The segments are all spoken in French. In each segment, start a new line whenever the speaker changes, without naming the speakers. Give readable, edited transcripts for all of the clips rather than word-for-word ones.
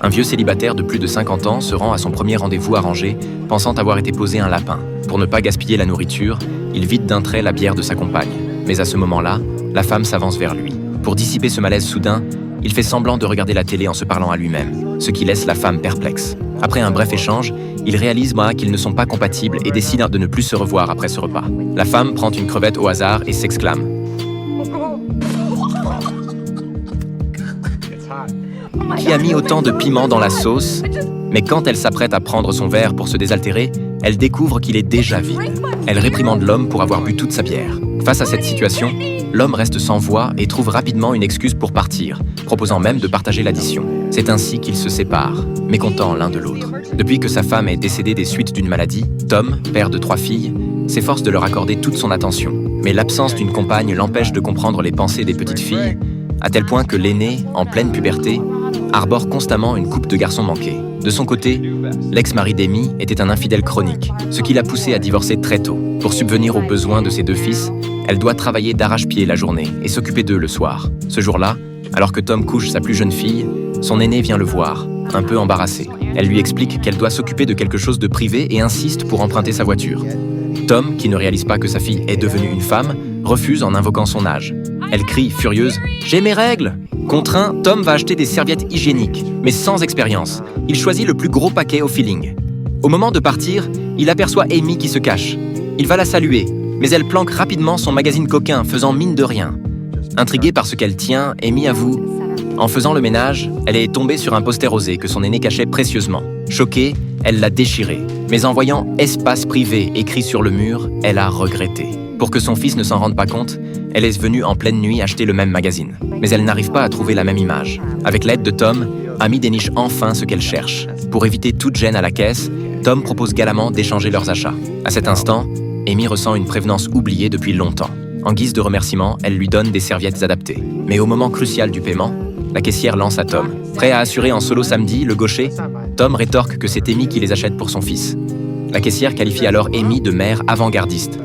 Un vieux célibataire de plus de 50 ans se rend à son premier rendez-vous arrangé, pensant avoir été posé un lapin. Pour ne pas gaspiller la nourriture, il vide d'un trait la bière de sa compagne. Mais à ce moment-là, la femme s'avance vers lui. Pour dissiper ce malaise soudain, il fait semblant de regarder la télé en se parlant à lui-même, ce qui laisse la femme perplexe. Après un bref échange, il réalise qu'ils ne sont pas compatibles et décide de ne plus se revoir après ce repas. La femme prend une crevette au hasard et s'exclame. Qui a mis autant de piment dans la sauce? Mais quand elle s'apprête à prendre son verre pour se désaltérer, elle découvre qu'il est déjà vide. Elle réprimande l'homme pour avoir bu toute sa bière. Face à cette situation, l'homme reste sans voix et trouve rapidement une excuse pour partir, proposant même de partager l'addition. C'est ainsi qu'ils se séparent, mécontents l'un de l'autre. Depuis que sa femme est décédée des suites d'une maladie, Tom, père de 3 filles, s'efforce de leur accorder toute son attention. Mais l'absence d'une compagne l'empêche de comprendre les pensées des petites filles, à tel point que l'aînée, en pleine puberté, arbore constamment une coupe de garçons manqués. De son côté, l'ex-mari d'Amy était un infidèle chronique, ce qui l'a poussée à divorcer très tôt. Pour subvenir aux besoins de ses 2 fils, elle doit travailler d'arrache-pied la journée et s'occuper d'eux le soir. Ce jour-là, alors que Tom couche sa plus jeune fille, son aîné vient le voir, un peu embarrassé. Elle lui explique qu'elle doit s'occuper de quelque chose de privé et insiste pour emprunter sa voiture. Tom, qui ne réalise pas que sa fille est devenue une femme, refuse en invoquant son âge. Elle crie, furieuse, « J'ai mes règles !» Contraint, Tom va acheter des serviettes hygiéniques, mais sans expérience. Il choisit le plus gros paquet au feeling. Au moment de partir, il aperçoit Amy qui se cache. Il va la saluer, mais elle planque rapidement son magazine coquin, faisant mine de rien. Intriguée par ce qu'elle tient, Amy avoue. En faisant le ménage, elle est tombée sur un poster rosé que son aîné cachait précieusement. Choquée, elle l'a déchiré. Mais en voyant « espace privé » écrit sur le mur, elle a regretté. Pour que son fils ne s'en rende pas compte, elle est venue en pleine nuit acheter le même magazine. Mais elle n'arrive pas à trouver la même image. Avec l'aide de Tom, Amy déniche enfin ce qu'elle cherche. Pour éviter toute gêne à la caisse, Tom propose galamment d'échanger leurs achats. À cet instant, Amy ressent une prévenance oubliée depuis longtemps. En guise de remerciement, elle lui donne des serviettes adaptées. Mais au moment crucial du paiement, la caissière lance à Tom. Prêt à assurer en solo samedi, le gaucher, Tom rétorque que c'est Amy qui les achète pour son fils. La caissière qualifie alors Amy de mère avant-gardiste.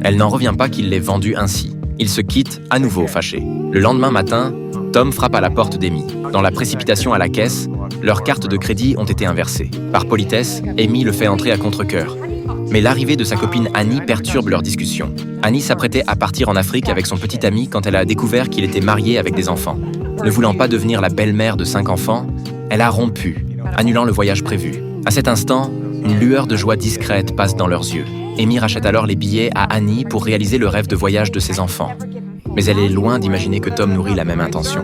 Elle n'en revient pas qu'il l'ait vendue ainsi. Ils se quittent à nouveau fâchés. Le lendemain matin, Tom frappe à la porte d'Amy. Dans la précipitation à la caisse, leurs cartes de crédit ont été inversées. Par politesse, Amy le fait entrer à contre-cœur. Mais l'arrivée de sa copine Annie perturbe leur discussion. Annie s'apprêtait à partir en Afrique avec son petit ami quand elle a découvert qu'il était marié avec des enfants. Ne voulant pas devenir la belle-mère de 5 enfants, elle a rompu, annulant le voyage prévu. À cet instant, une lueur de joie discrète passe dans leurs yeux. Amy rachète alors les billets à Annie pour réaliser le rêve de voyage de ses enfants. Mais elle est loin d'imaginer que Tom nourrit la même intention.